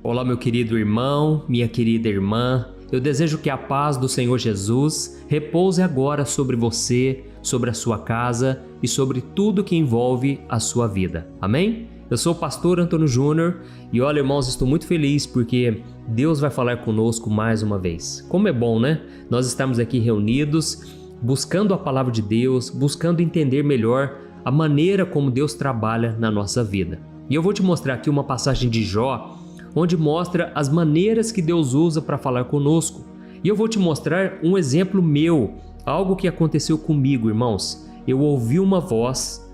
Olá, meu querido irmão, minha querida irmã. Eu desejo que a paz do Senhor Jesus repouse agora sobre você, sobre a sua casa e sobre tudo que envolve a sua vida. Amém? Eu sou o pastor Antônio Júnior e olha, irmãos, estou muito feliz porque Deus vai falar conosco mais uma vez. Como é bom, né? Nós estamos aqui reunidos, buscando a palavra de Deus, buscando entender melhor a maneira como Deus trabalha na nossa vida. E eu vou te mostrar aqui uma passagem de Jó, onde mostra as maneiras que Deus usa para falar conosco. E eu vou te mostrar um exemplo meu, algo que aconteceu comigo, irmãos. Eu ouvi uma voz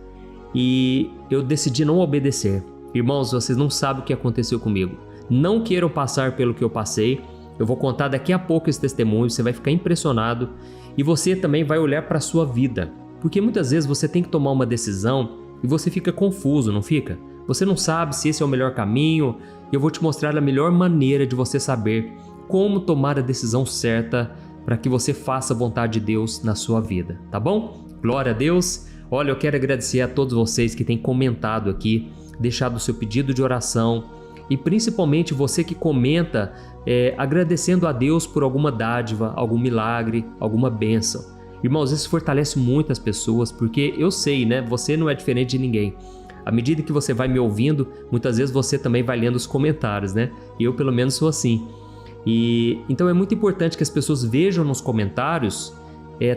e eu decidi não obedecer. Irmãos, vocês não sabem o que aconteceu comigo. Não queiram passar pelo que eu passei. Eu vou contar daqui a pouco esse testemunho, você vai ficar impressionado e você também vai olhar para a sua vida. Porque muitas vezes você tem que tomar uma decisão e você fica confuso, não fica? Você não sabe se esse é o melhor caminho. Eu vou te mostrar a melhor maneira de você saber como tomar a decisão certa para que você faça a vontade de Deus na sua vida, tá bom? Glória a Deus! Olha, eu quero agradecer a todos vocês que têm comentado aqui, deixado o seu pedido de oração e principalmente você que comenta agradecendo a Deus por alguma dádiva, algum milagre, alguma bênção. Irmãos, isso fortalece muitas pessoas porque eu sei, né? Você não é diferente de ninguém. À medida que você vai me ouvindo, muitas vezes você também vai lendo os comentários, né? E eu pelo menos sou assim. E então é muito importante que as pessoas vejam nos comentários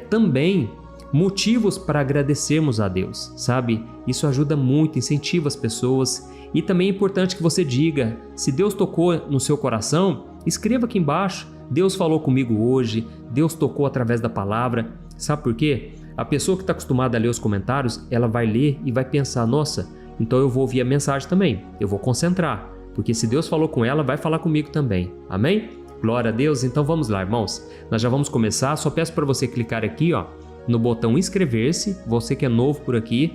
também motivos para agradecermos a Deus, sabe? Isso ajuda muito, incentiva as pessoas. E também é importante que você diga, se Deus tocou no seu coração, escreva aqui embaixo. Deus falou comigo hoje, Deus tocou através da palavra. Sabe por quê? A pessoa que está acostumada a ler os comentários, ela vai ler e vai pensar, nossa, então eu vou ouvir a mensagem também, eu vou concentrar, porque se Deus falou com ela, vai falar comigo também, amém? Glória a Deus, então vamos lá, irmãos, nós já vamos começar, só peço para você clicar aqui, ó, no botão inscrever-se, você que é novo por aqui,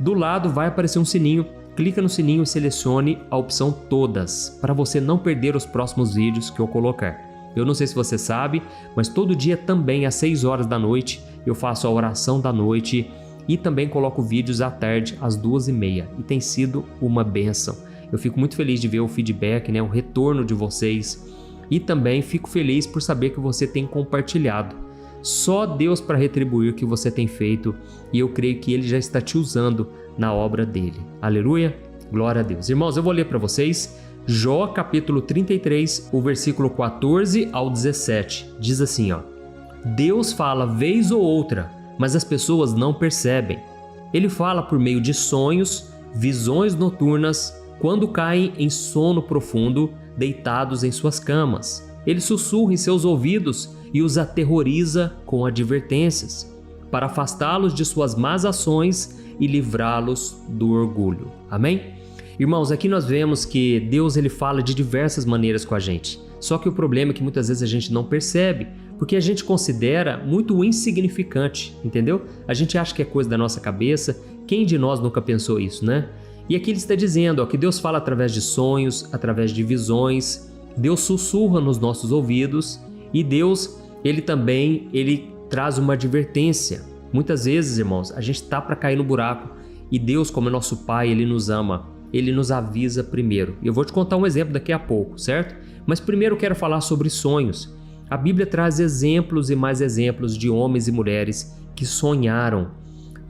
do lado vai aparecer um sininho, clica no sininho e selecione a opção todas, para você não perder os próximos vídeos que eu colocar. Eu não sei se você sabe, mas todo dia também às 6 horas da noite eu faço a oração da noite e também coloco vídeos à tarde às 2h30 e tem sido uma bênção. Eu fico muito feliz de ver o feedback, né, o retorno de vocês e também fico feliz por saber que você tem compartilhado. Só Deus para retribuir o que você tem feito e eu creio que Ele já está te usando na obra dele. Aleluia, glória a Deus. Irmãos, eu vou ler para vocês Jó capítulo 33, o versículo 14 ao 17, diz assim, ó: Deus fala vez ou outra, mas as pessoas não percebem. Ele fala por meio de sonhos, visões noturnas, quando caem em sono profundo, deitados em suas camas. Ele sussurra em seus ouvidos e os aterroriza com advertências, para afastá-los de suas más ações e livrá-los do orgulho. Amém? Irmãos, aqui nós vemos que Deus ele fala de diversas maneiras com a gente. Só que o problema é que muitas vezes a gente não percebe, porque a gente considera muito insignificante, entendeu? A gente acha que é coisa da nossa cabeça. Quem de nós nunca pensou isso, né? E aqui ele está dizendo que Deus fala através de sonhos, através de visões. Deus sussurra nos nossos ouvidos e Deus, ele também traz uma advertência. Muitas vezes, irmãos, a gente está para cair no buraco e Deus, como é nosso Pai, ele nos ama. Ele nos avisa primeiro. Eu vou te contar um exemplo daqui a pouco, certo? Mas primeiro eu quero falar sobre sonhos. A Bíblia traz exemplos e mais exemplos de homens e mulheres que sonharam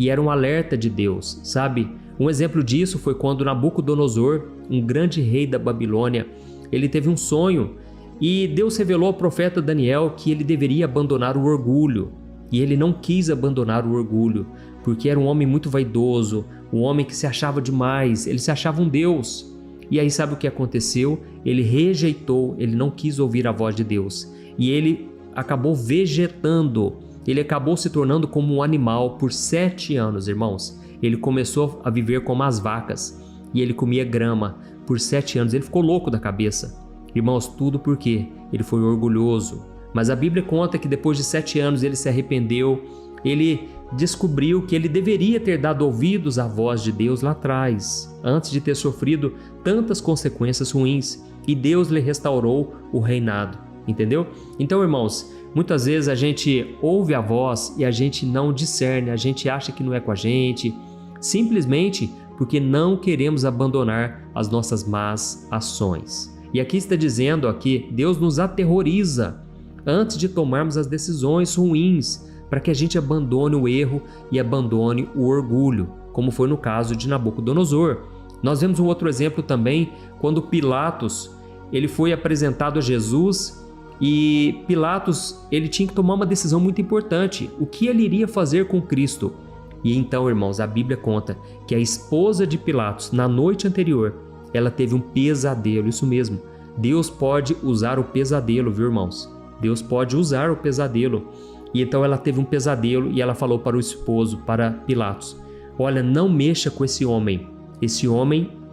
e era um alerta de Deus, sabe? Um exemplo disso foi quando Nabucodonosor, um grande rei da Babilônia, ele teve um sonho e Deus revelou ao profeta Daniel que ele deveria abandonar o orgulho. E ele não quis abandonar o orgulho, porque era um homem muito vaidoso, um homem que se achava demais, ele se achava um Deus. E aí sabe o que aconteceu? Ele rejeitou, ele não quis ouvir a voz de Deus. E ele acabou vegetando, ele acabou se tornando como um animal por 7 anos, irmãos. Ele começou a viver como as vacas e ele comia grama por 7 anos. Ele ficou louco da cabeça. Irmãos, tudo porque ele foi orgulhoso. Mas a Bíblia conta que depois de 7 anos ele se arrependeu, ele descobriu que ele deveria ter dado ouvidos à voz de Deus lá atrás, antes de ter sofrido tantas consequências ruins, e Deus lhe restaurou o reinado, entendeu? Então, irmãos, muitas vezes a gente ouve a voz e a gente não discerne, a gente acha que não é com a gente, simplesmente porque não queremos abandonar as nossas más ações. E aqui está dizendo aqui, Deus nos aterroriza antes de tomarmos as decisões ruins, para que a gente abandone o erro e abandone o orgulho, como foi no caso de Nabucodonosor. Nós vemos um outro exemplo também, quando Pilatos ele foi apresentado a Jesus, e Pilatos ele tinha que tomar uma decisão muito importante, o que ele iria fazer com Cristo. E então, irmãos, a Bíblia conta que a esposa de Pilatos, na noite anterior, ela teve um pesadelo, isso mesmo. Deus pode usar o pesadelo, viu, irmãos? Deus pode usar o pesadelo. E então ela teve um pesadelo e ela falou para o esposo, para Pilatos: olha, não mexa com esse homem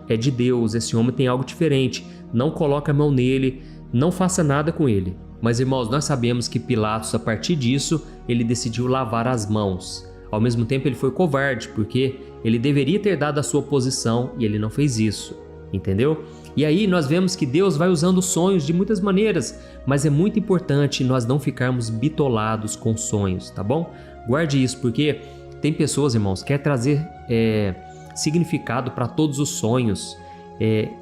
é de Deus, esse homem tem algo diferente, não coloque a mão nele, não faça nada com ele. Mas, irmãos, nós sabemos que Pilatos, a partir disso, ele decidiu lavar as mãos. Ao mesmo tempo, ele foi covarde, porque ele deveria ter dado a sua posição e ele não fez isso, entendeu? E aí nós vemos que Deus vai usando sonhos de muitas maneiras, mas é muito importante nós não ficarmos bitolados com sonhos, tá bom? Guarde isso, porque tem pessoas, irmãos, que querem trazer significado para todos os sonhos,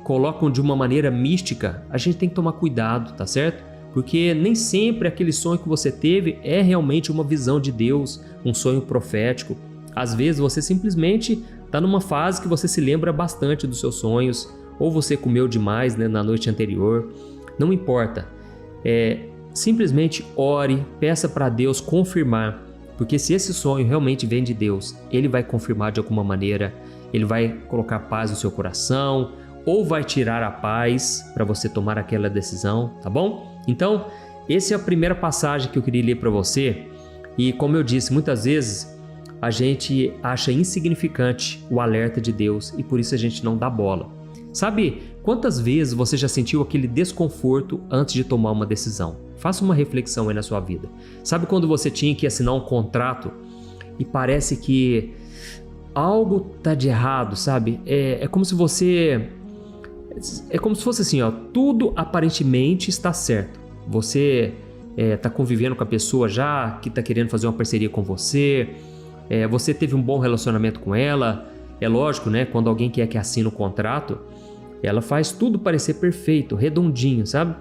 colocam de uma maneira mística. A gente tem que tomar cuidado, tá certo? Porque nem sempre aquele sonho que você teve é realmente uma visão de Deus, um sonho profético. Às vezes você simplesmente está numa fase que você se lembra bastante dos seus sonhos, ou você comeu demais, né, na noite anterior. Não importa. Simplesmente ore, peça para Deus confirmar, porque se esse sonho realmente vem de Deus, Ele vai confirmar de alguma maneira, Ele vai colocar paz no seu coração, ou vai tirar a paz para você tomar aquela decisão, tá bom? Então, essa é a primeira passagem que eu queria ler para você. E como eu disse, muitas vezes a gente acha insignificante o alerta de Deus e por isso a gente não dá bola. Sabe quantas vezes você já sentiu aquele desconforto antes de tomar uma decisão? Faça uma reflexão aí na sua vida. Sabe quando você tinha que assinar um contrato e parece que algo tá de errado, sabe? É como se você... É como se fosse assim, ó, tudo aparentemente está certo. Você está convivendo com a pessoa já que está querendo fazer uma parceria com você, você teve um bom relacionamento com ela. É lógico, né? Quando alguém quer que assine um contrato, ela faz tudo parecer perfeito, redondinho, sabe?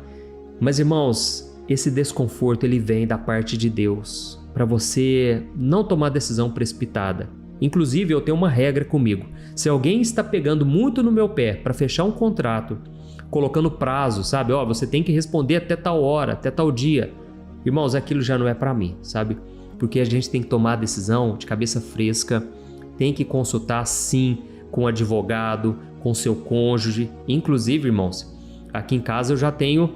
Mas, irmãos, esse desconforto ele vem da parte de Deus, para você não tomar decisão precipitada. Inclusive, eu tenho uma regra comigo. Se alguém está pegando muito no meu pé para fechar um contrato, colocando prazo, sabe? Ó, você tem que responder até tal hora, até tal dia. Irmãos, aquilo já não é para mim, sabe? Porque a gente tem que tomar a decisão de cabeça fresca, tem que consultar sim com o advogado, com seu cônjuge. Inclusive, irmãos, aqui em casa eu já tenho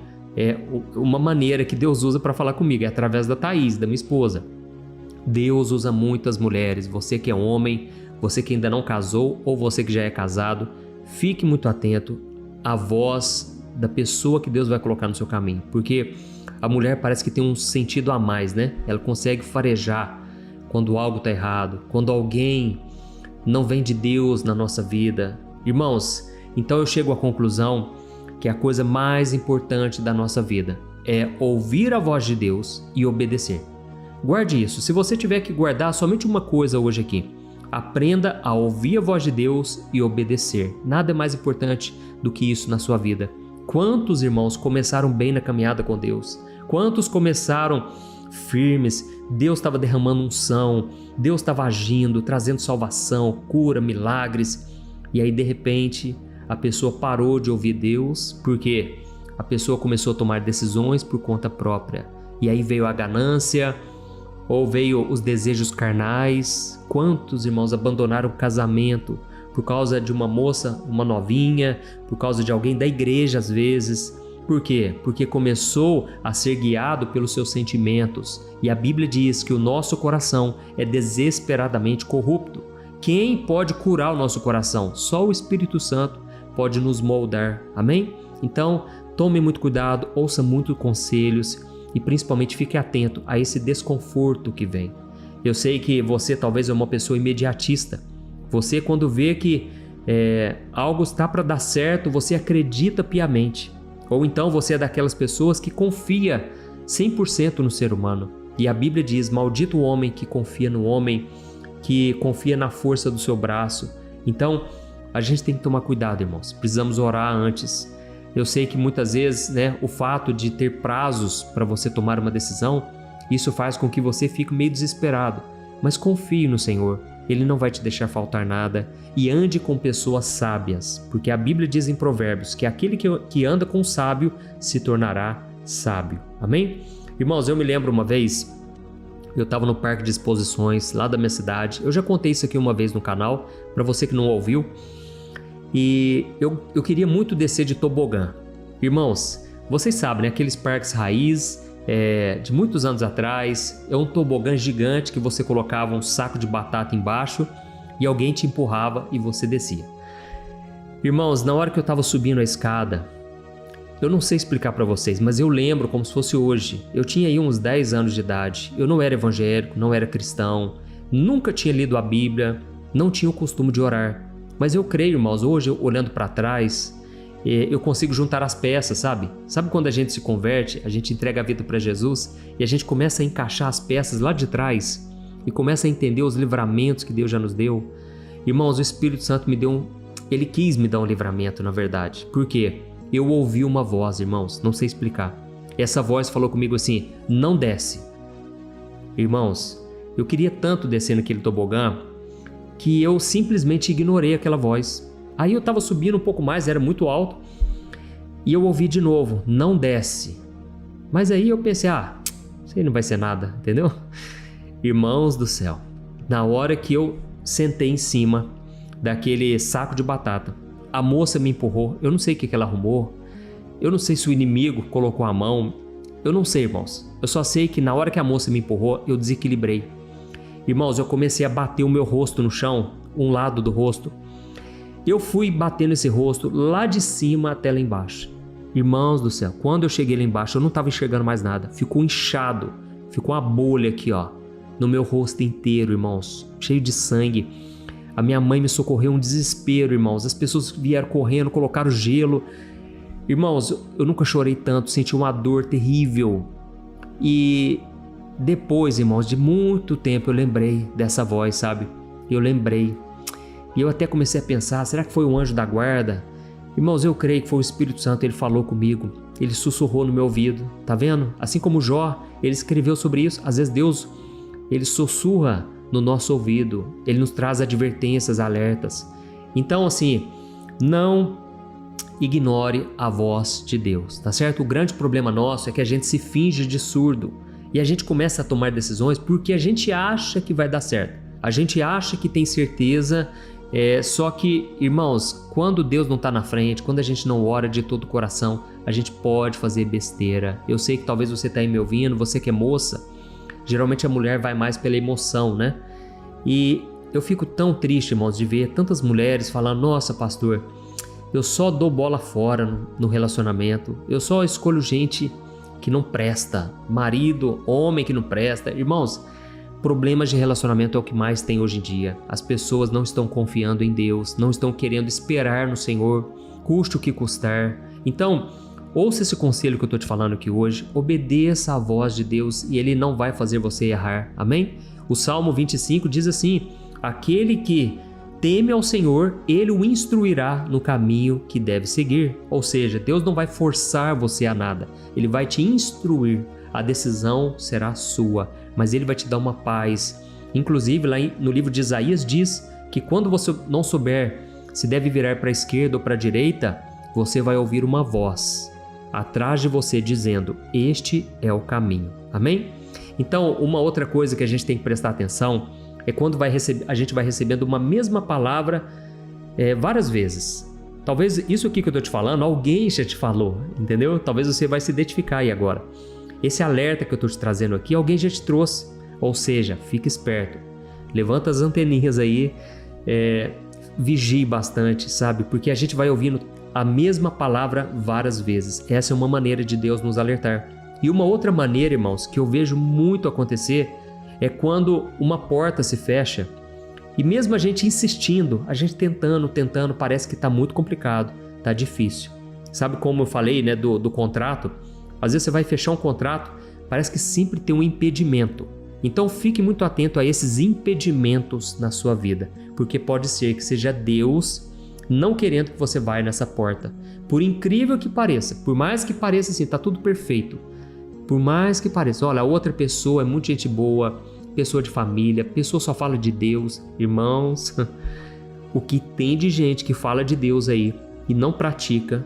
uma maneira que Deus usa para falar comigo, é através da Thaís, da minha esposa. Deus usa muitas mulheres, você que é homem, você que ainda não casou ou você que já é casado, fique muito atento à voz da pessoa que Deus vai colocar no seu caminho, porque a mulher parece que tem um sentido a mais, né? Ela consegue farejar quando algo está errado, quando alguém não vem de Deus na nossa vida. Irmãos, então eu chego à conclusão que a coisa mais importante da nossa vida é ouvir a voz de Deus e obedecer. Guarde isso. Se você tiver que guardar somente uma coisa hoje aqui, aprenda a ouvir a voz de Deus e obedecer. Nada é mais importante do que isso na sua vida. Quantos irmãos começaram bem na caminhada com Deus? Quantos começaram firmes? Deus estava derramando unção, Deus estava agindo, trazendo salvação, cura, milagres. E aí, de repente, a pessoa parou de ouvir Deus porque a pessoa começou a tomar decisões por conta própria. E aí veio a ganância, ou veio os desejos carnais. Quantos irmãos abandonaram o casamento por causa de uma moça, uma novinha, por causa de alguém da igreja às vezes? Por quê? Porque começou a ser guiado pelos seus sentimentos. E a Bíblia diz que o nosso coração é desesperadamente corrupto. Quem pode curar o nosso coração? Só o Espírito Santo pode nos moldar. Amém? Então, tome muito cuidado, ouça muitos conselhos e principalmente fique atento a esse desconforto que vem. Eu sei que você talvez é uma pessoa imediatista. Você, quando vê que algo está para dar certo, você acredita piamente. Ou então você é daquelas pessoas que confia 100% no ser humano. E a Bíblia diz, maldito o homem que confia no homem, que confia na força do seu braço. Então, a gente tem que tomar cuidado, irmãos. Precisamos orar antes. Eu sei que muitas vezes, né, o fato de ter prazos para você tomar uma decisão, isso faz com que você fique meio desesperado. Mas confie no Senhor, Ele não vai te deixar faltar nada, e ande com pessoas sábias, porque a Bíblia diz em Provérbios que aquele que anda com o sábio se tornará sábio. Amém? Irmãos, eu me lembro uma vez, eu estava no parque de exposições lá da minha cidade. Eu já contei isso aqui uma vez no canal, para você que não ouviu. E eu queria muito descer de tobogã. Irmãos, vocês sabem, né? Aqueles parques raiz de muitos anos atrás, é um tobogã gigante que você colocava um saco de batata embaixo e alguém te empurrava e você descia. Irmãos, na hora que eu estava subindo a escada, eu não sei explicar para vocês, mas eu lembro como se fosse hoje. Eu tinha aí uns 10 anos de idade, eu não era evangélico, não era cristão, nunca tinha lido a Bíblia, não tinha o costume de orar. Mas eu creio, irmãos, hoje, olhando para trás, eu consigo juntar as peças, sabe? Sabe quando a gente se converte, a gente entrega a vida para Jesus e a gente começa a encaixar as peças lá de trás e começa a entender os livramentos que Deus já nos deu? Irmãos, o Espírito Santo Ele quis me dar um livramento, na verdade. Por quê? Eu ouvi uma voz, irmãos, não sei explicar. Essa voz falou comigo assim: não desce. Irmãos, eu queria tanto descer naquele tobogã que eu simplesmente ignorei aquela voz. Aí eu estava subindo um pouco mais, era muito alto, e eu ouvi de novo: não desce. Mas aí eu pensei: isso aí não vai ser nada, entendeu? Irmãos do céu, na hora que eu sentei em cima daquele saco de batata, a moça me empurrou. Eu não sei o que ela arrumou, eu não sei se o inimigo colocou a mão, eu não sei, irmãos. Eu só sei que na hora que a moça me empurrou, eu desequilibrei. Irmãos, eu comecei a bater o meu rosto no chão, um lado do rosto. Eu fui batendo esse rosto lá de cima até lá embaixo. Irmãos do céu, quando eu cheguei lá embaixo, eu não estava enxergando mais nada. Ficou inchado, ficou uma bolha aqui, no meu rosto inteiro, irmãos, cheio de sangue. A minha mãe me socorreu, um desespero, irmãos. As pessoas vieram correndo, colocaram gelo. Irmãos, eu nunca chorei tanto, senti uma dor terrível. E depois, irmãos, de muito tempo, eu lembrei dessa voz, sabe? Eu lembrei. E eu até comecei a pensar: será que foi o anjo da guarda? Irmãos, eu creio que foi o Espírito Santo. Ele falou comigo, ele sussurrou no meu ouvido, tá vendo? Assim como Jó, ele escreveu sobre isso. Às vezes Deus, ele sussurra no nosso ouvido, ele nos traz advertências, alertas. Então, assim, não ignore a voz de Deus, tá certo? O grande problema nosso é que a gente se finge de surdo e a gente começa a tomar decisões porque a gente acha que vai dar certo, a gente acha que tem certeza. Só que, irmãos, quando Deus não está na frente, quando a gente não ora de todo o coração, a gente pode fazer besteira. Eu sei que talvez você está aí me ouvindo, você que é moça, geralmente a mulher vai mais pela emoção, né? E eu fico tão triste, irmãos, de ver tantas mulheres falando: nossa, pastor, eu só dou bola fora no relacionamento, eu só escolho gente que não presta, marido, homem que não presta. Irmãos, problemas de relacionamento é o que mais tem hoje em dia. As pessoas não estão confiando em Deus, não estão querendo esperar no Senhor, custe o que custar. Então, ouça esse conselho que eu estou te falando aqui hoje, obedeça à voz de Deus e Ele não vai fazer você errar, amém? O Salmo 25 diz assim: aquele que teme ao Senhor, Ele o instruirá no caminho que deve seguir. Ou seja, Deus não vai forçar você a nada, Ele vai te instruir. A decisão será sua, mas Ele vai te dar uma paz. Inclusive, lá no livro de Isaías diz que quando você não souber se deve virar para a esquerda ou para a direita, você vai ouvir uma voz atrás de você dizendo: este é o caminho. Amém? Então, uma outra coisa que a gente tem que prestar atenção é quando a gente vai recebendo uma mesma palavra várias vezes. Talvez isso aqui que eu estou te falando, alguém já te falou, entendeu? Talvez você vai se identificar aí agora. Esse alerta que eu estou te trazendo aqui, alguém já te trouxe. Ou seja, fique esperto, levanta as anteninhas aí, vigie bastante, sabe? Porque a gente vai ouvindo a mesma palavra várias vezes. Essa é uma maneira de Deus nos alertar. E uma outra maneira, irmãos, que eu vejo muito acontecer é quando uma porta se fecha e mesmo a gente insistindo, a gente tentando, parece que está muito complicado, está difícil. Sabe como eu falei, né, do contrato? Às vezes você vai fechar um contrato, parece que sempre tem um impedimento. Então fique muito atento a esses impedimentos na sua vida, porque pode ser que seja Deus não querendo que você vá nessa porta. Por incrível que pareça, por mais que pareça assim, tá tudo perfeito. Por mais que pareça, olha, a outra pessoa é muito gente boa, pessoa de família, pessoa só fala de Deus. Irmãos, o que tem de gente que fala de Deus aí e não pratica.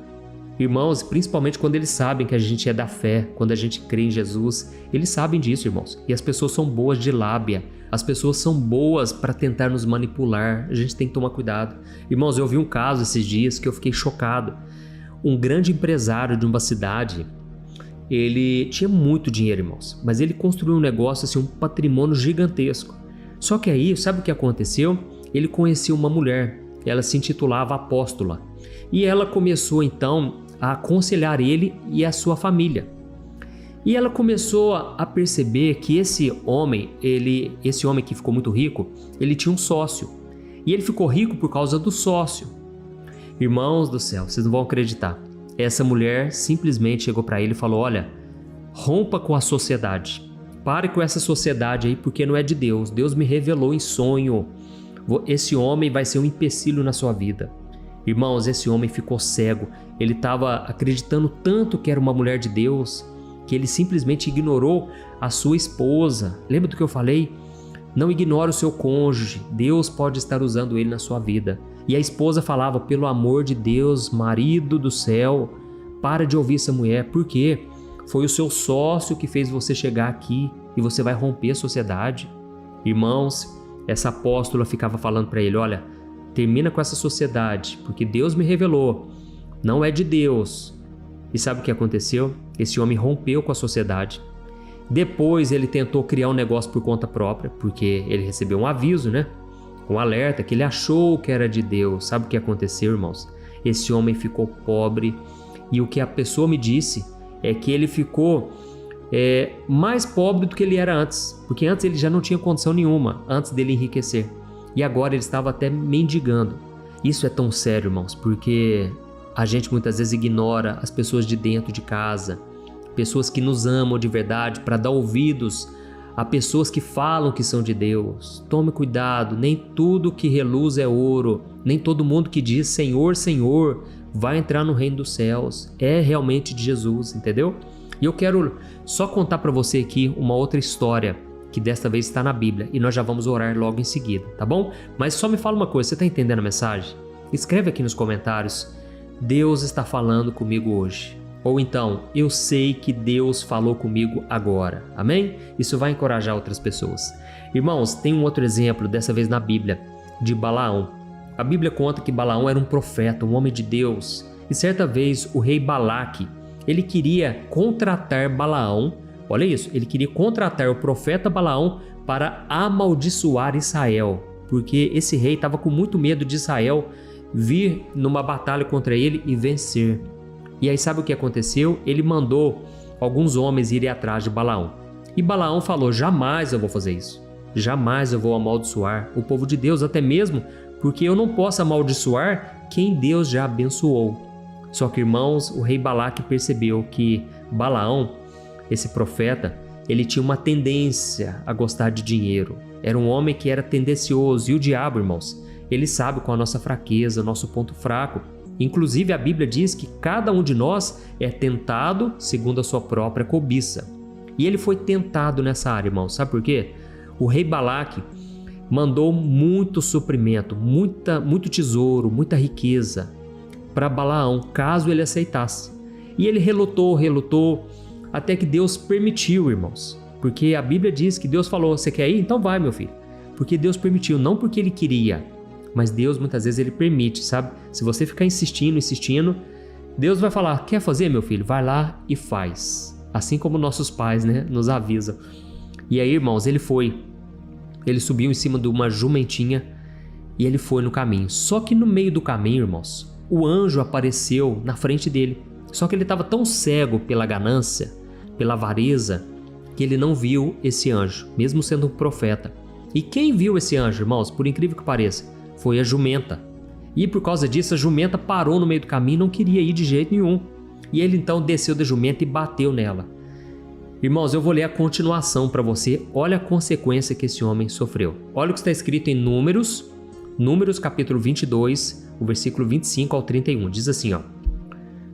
Irmãos, principalmente quando eles sabem que a gente é da fé, quando a gente crê em Jesus, eles sabem disso, irmãos. E as pessoas são boas de lábia, as pessoas são boas para tentar nos manipular, a gente tem que tomar cuidado. Irmãos, eu vi um caso esses dias que eu fiquei chocado. Um grande empresário de uma cidade, ele tinha muito dinheiro, irmãos, mas ele construiu um negócio, assim, um patrimônio gigantesco. Só que aí, sabe o que aconteceu? Ele conheceu uma mulher, ela se intitulava Apóstola, e ela começou então a aconselhar ele e a sua família. E ela começou a perceber que esse homem que ficou muito rico, ele tinha um sócio. E ele ficou rico por causa do sócio. Irmãos do céu, vocês não vão acreditar. Essa mulher simplesmente chegou para ele e falou: olha, rompa com a sociedade. Pare com essa sociedade aí, porque não é de Deus. Deus me revelou em sonho. Esse homem vai ser um empecilho na sua vida. Irmãos, esse homem ficou cego. Ele estava acreditando tanto que era uma mulher de Deus, que ele simplesmente ignorou a sua esposa. Lembra do que eu falei? Não ignore o seu cônjuge. Deus pode estar usando ele na sua vida. E a esposa falava: pelo amor de Deus, marido do céu, para de ouvir essa mulher. Por quê? Foi o seu sócio que fez você chegar aqui e você vai romper a sociedade. Irmãos, essa apóstola ficava falando para ele: olha, termina com essa sociedade, porque Deus me revelou, não é de Deus. E sabe o que aconteceu? Esse homem rompeu com a sociedade. Depois ele tentou criar um negócio por conta própria, porque ele recebeu um aviso, né? Um alerta que ele achou que era de Deus. Sabe o que aconteceu, irmãos? Esse homem ficou pobre, e o que a pessoa me disse é que ele ficou mais pobre do que ele era antes, porque antes ele já não tinha condição nenhuma, antes dele enriquecer. E agora ele estava até mendigando. Isso é tão sério, irmãos, porque a gente muitas vezes ignora as pessoas de dentro de casa, pessoas que nos amam de verdade, para dar ouvidos a pessoas que falam que são de Deus. Tome cuidado, nem tudo que reluz é ouro, nem todo mundo que diz Senhor, Senhor vai entrar no reino dos céus. É realmente de Jesus, entendeu? E eu quero só contar para você aqui uma outra história que desta vez está na Bíblia, e nós já vamos orar logo em seguida, tá bom? Mas só me fala uma coisa, você está entendendo a mensagem? Escreve aqui nos comentários: Deus está falando comigo hoje. Ou então, eu sei que Deus falou comigo agora. Amém? Isso vai encorajar outras pessoas. Irmãos, tem um outro exemplo, dessa vez na Bíblia, de Balaão. A Bíblia conta que Balaão era um profeta, um homem de Deus. E certa vez o rei Balaque, ele queria contratar Balaão. Olha isso, ele queria contratar o profeta Balaão para amaldiçoar Israel. Porque esse rei estava com muito medo de Israel vir numa batalha contra ele e vencer. E aí sabe o que aconteceu? Ele mandou alguns homens irem atrás de Balaão. E Balaão falou: jamais eu vou fazer isso. Jamais eu vou amaldiçoar o povo de Deus, até mesmo porque eu não posso amaldiçoar quem Deus já abençoou. Só que, irmãos, o rei Balaque percebeu que Balaão, esse profeta, ele tinha uma tendência a gostar de dinheiro. Era um homem que era tendencioso. E o diabo, irmãos, ele sabe qual a nossa fraqueza, o nosso ponto fraco. Inclusive a Bíblia diz que cada um de nós é tentado segundo a sua própria cobiça. E ele foi tentado nessa área, irmão. Sabe por quê? O rei Balaque mandou muito suprimento, muito tesouro, muita riqueza para Balaão, caso ele aceitasse. E ele relutou, até que Deus permitiu, irmãos. Porque a Bíblia diz que Deus falou: você quer ir? Então vai, meu filho. Porque Deus permitiu, não porque ele queria. Mas Deus muitas vezes ele permite, sabe? Se você ficar insistindo, Deus vai falar: quer fazer, meu filho? Vai lá e faz. Assim como nossos pais, né, nos avisam. E aí, irmãos, ele subiu em cima de uma jumentinha e ele foi no caminho. Só que no meio do caminho, irmãos, o anjo apareceu na frente dele. Só que ele estava tão cego pela ganância, pela avareza, que ele não viu esse anjo, mesmo sendo um profeta. E quem viu esse anjo, irmãos, por incrível que pareça, foi a jumenta. E por causa disso, a jumenta parou no meio do caminho e não queria ir de jeito nenhum. E ele então desceu da jumenta e bateu nela. Irmãos, eu vou ler a continuação para você. Olha a consequência que esse homem sofreu. Olha o que está escrito em Números capítulo 22, o versículo 25 ao 31. Diz assim, ó: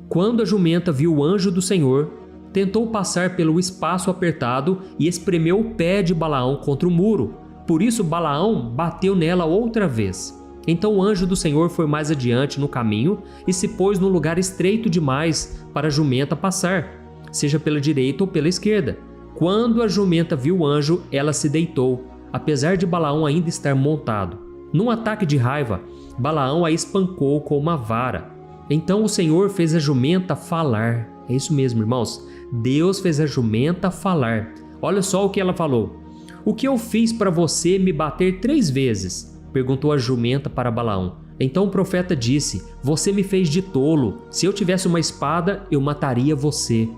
Quando a jumenta viu o anjo do Senhor, tentou passar pelo espaço apertado e espremeu o pé de Balaão contra o muro. Por isso Balaão bateu nela outra vez. Então o anjo do Senhor foi mais adiante no caminho e se pôs num lugar estreito demais para a jumenta passar, seja pela direita ou pela esquerda. Quando a jumenta viu o anjo, ela se deitou, apesar de Balaão ainda estar montado. Num ataque de raiva, Balaão a espancou com uma vara. Então o Senhor fez a jumenta falar. É isso mesmo, irmãos. Deus fez a jumenta falar. Olha só o que ela falou. O que eu fiz para você me bater 3 vezes? Perguntou a jumenta para Balaão. Então o profeta disse: Você me fez de tolo. Se eu tivesse uma espada, eu mataria você.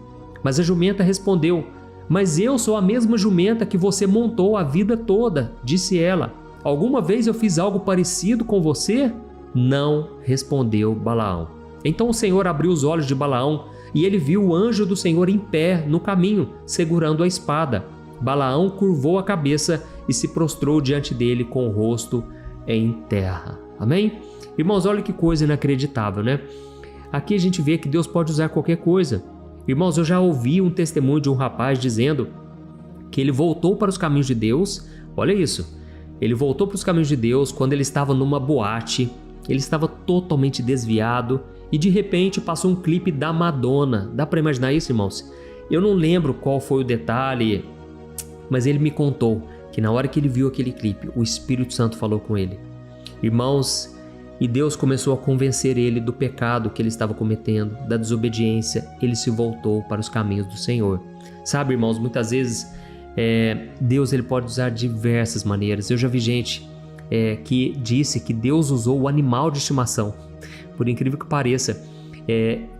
Mas a jumenta respondeu: Mas eu sou a mesma jumenta que você montou a vida toda, disse ela. Alguma vez eu fiz algo parecido com você? Não, respondeu Balaão. Então o Senhor abriu os olhos de Balaão e ele viu o anjo do Senhor em pé no caminho, segurando a espada. Balaão curvou a cabeça e se prostrou diante dele com o rosto em terra. Amém? Irmãos, olha que coisa inacreditável, né? Aqui a gente vê que Deus pode usar qualquer coisa. Irmãos, eu já ouvi um testemunho de um rapaz dizendo que ele voltou para os caminhos de Deus. Olha isso. Ele voltou para os caminhos de Deus quando ele estava numa boate. Ele estava totalmente desviado e de repente passou um clipe da Madonna. Dá para imaginar isso, irmãos? Eu não lembro qual foi o detalhe, mas ele me contou que na hora que ele viu aquele clipe, o Espírito Santo falou com ele. Irmãos, e Deus começou a convencer ele do pecado que ele estava cometendo, da desobediência. Ele se voltou para os caminhos do Senhor. Sabe, irmãos, muitas vezes Deus ele pode usar diversas maneiras. Eu já vi gente que disse que Deus usou o animal de estimação. Por incrível que pareça,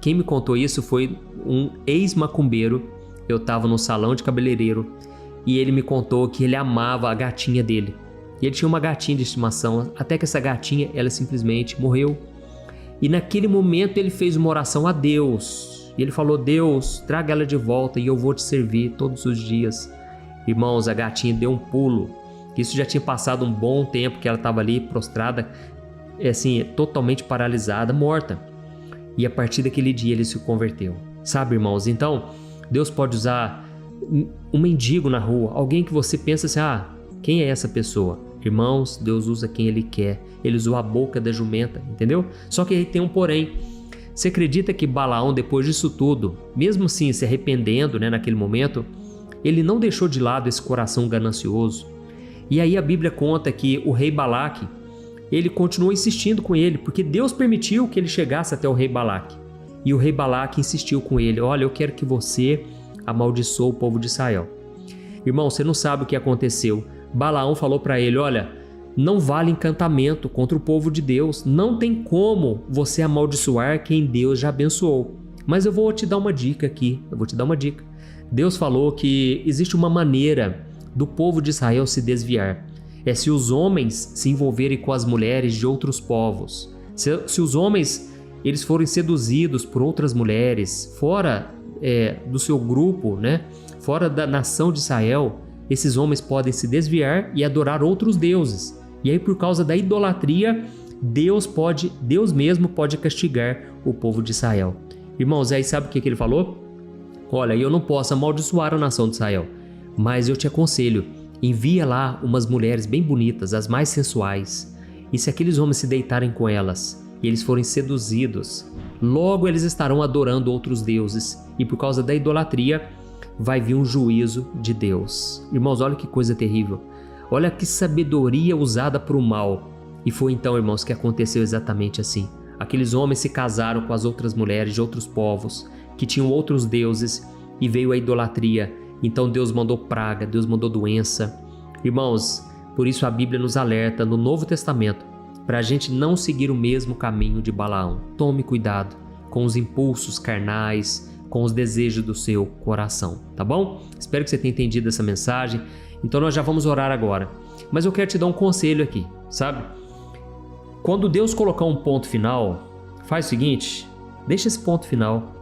quem me contou isso foi um ex-macumbeiro. Eu estava no salão de cabeleireiro e ele me contou que ele amava a gatinha dele. E ele tinha uma gatinha de estimação, até que essa gatinha, ela simplesmente morreu. E naquele momento ele fez uma oração a Deus. E ele falou: Deus, traga ela de volta e eu vou te servir todos os dias. Irmãos, a gatinha deu um pulo. Isso já tinha passado um bom tempo que ela estava ali prostrada, assim, totalmente paralisada, morta. E a partir daquele dia ele se converteu. Sabe, irmãos, então Deus pode usar um mendigo na rua, alguém que você pensa assim: quem é essa pessoa? Irmãos, Deus usa quem Ele quer. Ele usou a boca da jumenta, entendeu? Só que aí tem um porém. Você acredita que Balaão, depois disso tudo, mesmo assim se arrependendo, naquele momento, ele não deixou de lado esse coração ganancioso? E aí a Bíblia conta que o rei Balaque, ele continuou insistindo com ele, porque Deus permitiu que ele chegasse até o rei Balaque. E o rei Balaque insistiu com ele: olha, eu quero que você amaldiçoe o povo de Israel. Irmão, você não sabe o que aconteceu. Balaão falou para ele: olha, não vale encantamento contra o povo de Deus. Não tem como você amaldiçoar quem Deus já abençoou. Mas eu vou te dar uma dica aqui. Deus falou que existe uma maneira do povo de Israel se desviar. É se os homens se envolverem com as mulheres de outros povos. Se os homens eles forem seduzidos por outras mulheres, fora do seu grupo, fora da nação de Israel, esses homens podem se desviar e adorar outros deuses. E aí, por causa da idolatria, Deus mesmo pode castigar o povo de Israel. Irmãos, aí sabe o que ele falou? Olha, eu não posso amaldiçoar a nação de Israel, mas eu te aconselho, envia lá umas mulheres bem bonitas, as mais sensuais. E se aqueles homens se deitarem com elas e eles forem seduzidos, logo eles estarão adorando outros deuses. E por causa da idolatria, vai vir um juízo de Deus. Irmãos, olha que coisa terrível. Olha que sabedoria usada para o mal. E foi então, irmãos, que aconteceu exatamente assim. Aqueles homens se casaram com as outras mulheres de outros povos, que tinham outros deuses, e veio a idolatria. Então Deus mandou praga, Deus mandou doença. Irmãos, por isso a Bíblia nos alerta no Novo Testamento para a gente não seguir o mesmo caminho de Balaão. Tome cuidado com os impulsos carnais, com os desejos do seu coração, tá bom? Espero que você tenha entendido essa mensagem. Então nós já vamos orar agora. Mas eu quero te dar um conselho aqui, sabe? Quando Deus colocar um ponto final, faz o seguinte: deixa esse ponto final.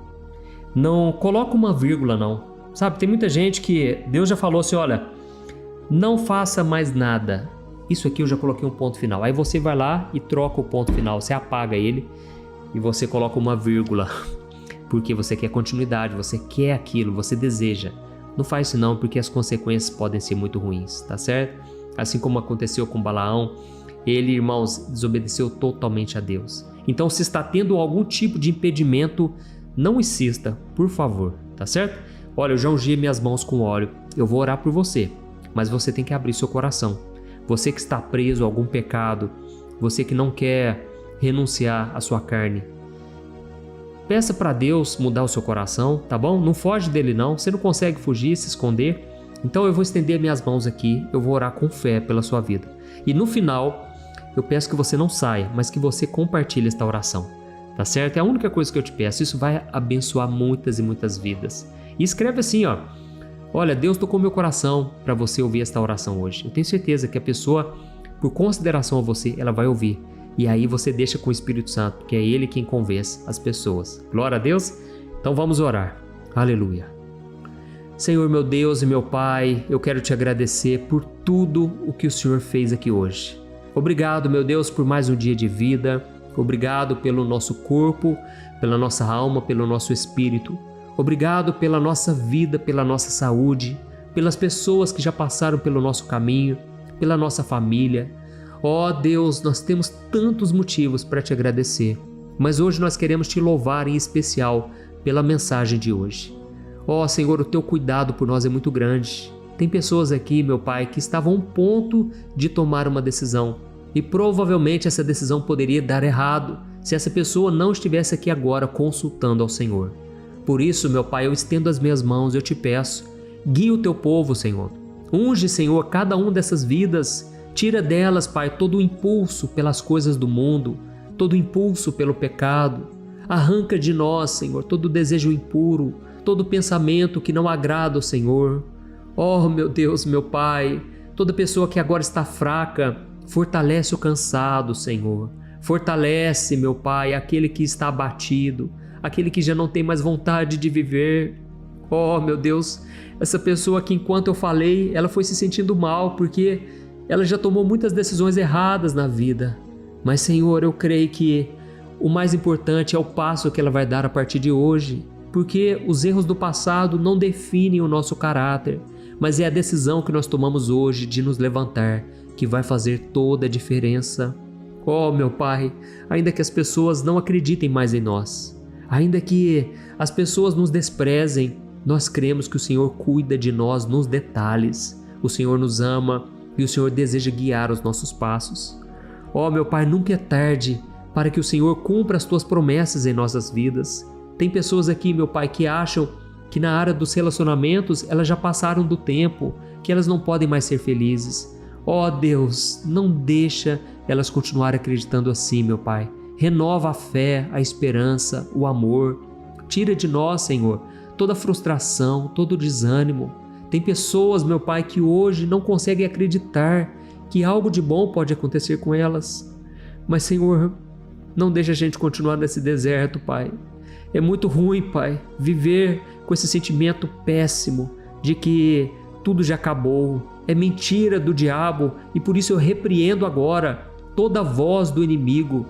Não coloca uma vírgula não. Sabe, tem muita gente que Deus já falou assim: olha, não faça mais nada. isso aqui eu já coloquei um ponto final. Aí você vai lá e troca o ponto final, você apaga ele e você coloca uma vírgula, porque você quer continuidade, você quer aquilo, você deseja. Não faz isso não, porque as consequências podem ser muito ruins, tá certo? Assim como aconteceu com Balaão, ele, irmãos, desobedeceu totalmente a Deus. Então, se está tendo algum tipo de impedimento, não insista, por favor, tá certo? Olha, eu já ungi minhas mãos com óleo, eu vou orar por você, mas você tem que abrir seu coração. Você que está preso a algum pecado, você que não quer renunciar à sua carne, peça para Deus mudar o seu coração, tá bom? Não foge dele não, você não consegue fugir, se esconder. Então eu vou estender minhas mãos aqui, eu vou orar com fé pela sua vida. E no final, eu peço que você não saia, mas que você compartilhe esta oração, tá certo? É a única coisa que eu te peço, isso vai abençoar muitas e muitas vidas. E escreve assim, ó: olha, Deus tocou meu coração para você ouvir esta oração hoje. Eu tenho certeza que a pessoa, por consideração a você, ela vai ouvir. E aí você deixa com o Espírito Santo, porque é Ele quem convence as pessoas. Glória a Deus. Então vamos orar. Aleluia. Senhor, meu Deus e meu Pai, eu quero te agradecer por tudo o que o Senhor fez aqui hoje. Obrigado, meu Deus, por mais um dia de vida. Obrigado pelo nosso corpo, pela nossa alma, pelo nosso espírito. Obrigado pela nossa vida, pela nossa saúde, pelas pessoas que já passaram pelo nosso caminho, pela nossa família. Ó Deus, nós temos tantos motivos para te agradecer, mas hoje nós queremos te louvar em especial pela mensagem de hoje. Ó Senhor, o teu cuidado por nós é muito grande. Tem pessoas aqui, meu Pai, que estavam a um ponto de tomar uma decisão e provavelmente essa decisão poderia dar errado se essa pessoa não estivesse aqui agora consultando ao Senhor. Por isso, meu Pai, eu estendo as minhas mãos, eu te peço, guia o teu povo, Senhor. Unge, Senhor, cada uma dessas vidas. Tira delas, Pai, todo o impulso pelas coisas do mundo, todo o impulso pelo pecado. Arranca de nós, Senhor, todo o desejo impuro, todo o pensamento que não agrada ao Senhor. Oh, meu Deus, meu Pai, toda pessoa que agora está fraca, fortalece o cansado, Senhor. Fortalece, meu Pai, aquele que está abatido, aquele que já não tem mais vontade de viver. Oh, meu Deus, essa pessoa que enquanto eu falei, ela foi se sentindo mal porque ela já tomou muitas decisões erradas na vida. Mas, Senhor, eu creio que o mais importante é o passo que ela vai dar a partir de hoje, porque os erros do passado não definem o nosso caráter, mas é a decisão que nós tomamos hoje de nos levantar que vai fazer toda a diferença. Oh, meu Pai, ainda que as pessoas não acreditem mais em nós, ainda que as pessoas nos desprezem, nós cremos que o Senhor cuida de nós nos detalhes. O Senhor nos ama e o Senhor deseja guiar os nossos passos. Oh, meu Pai, nunca é tarde para que o Senhor cumpra as tuas promessas em nossas vidas. Tem pessoas aqui, meu Pai, que acham que na área dos relacionamentos elas já passaram do tempo, que elas não podem mais ser felizes. Oh, Deus, não deixa elas continuarem acreditando assim, meu Pai. Renova a fé, a esperança, o amor. Tira de nós, Senhor, toda a frustração, todo o desânimo. Tem pessoas, meu Pai, que hoje não conseguem acreditar que algo de bom pode acontecer com elas. Mas, Senhor, não deixa a gente continuar nesse deserto, Pai. É muito ruim, Pai, viver com esse sentimento péssimo de que tudo já acabou. É mentira do diabo e por isso eu repreendo agora toda a voz do inimigo,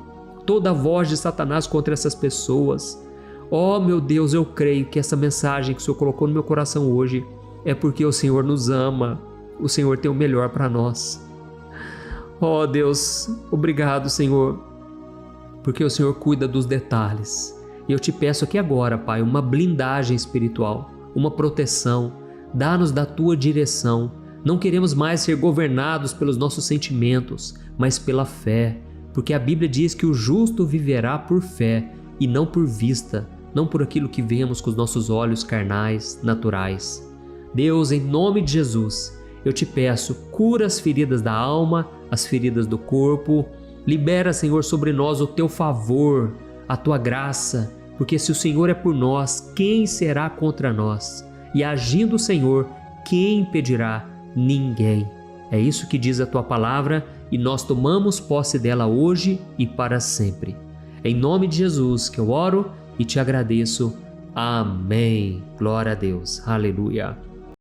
toda a voz de Satanás contra essas pessoas. Oh, meu Deus, eu creio que essa mensagem que o Senhor colocou no meu coração hoje é porque o Senhor nos ama, o Senhor tem o melhor para nós. Oh, Deus, obrigado, Senhor, porque o Senhor cuida dos detalhes. E eu te peço aqui agora, Pai, uma blindagem espiritual, uma proteção. Dá-nos da tua direção. Não queremos mais ser governados pelos nossos sentimentos, mas pela fé, porque a Bíblia diz que o justo viverá por fé e não por vista, não por aquilo que vemos com os nossos olhos carnais, naturais. Deus, em nome de Jesus, eu te peço, cura as feridas da alma, as feridas do corpo, libera, Senhor, sobre nós o teu favor, a tua graça, porque se o Senhor é por nós, quem será contra nós? E agindo o Senhor, quem impedirá? Ninguém. É isso que diz a tua palavra e nós tomamos posse dela hoje e para sempre. Em nome de Jesus que eu oro e te agradeço. Amém. Glória a Deus. Aleluia.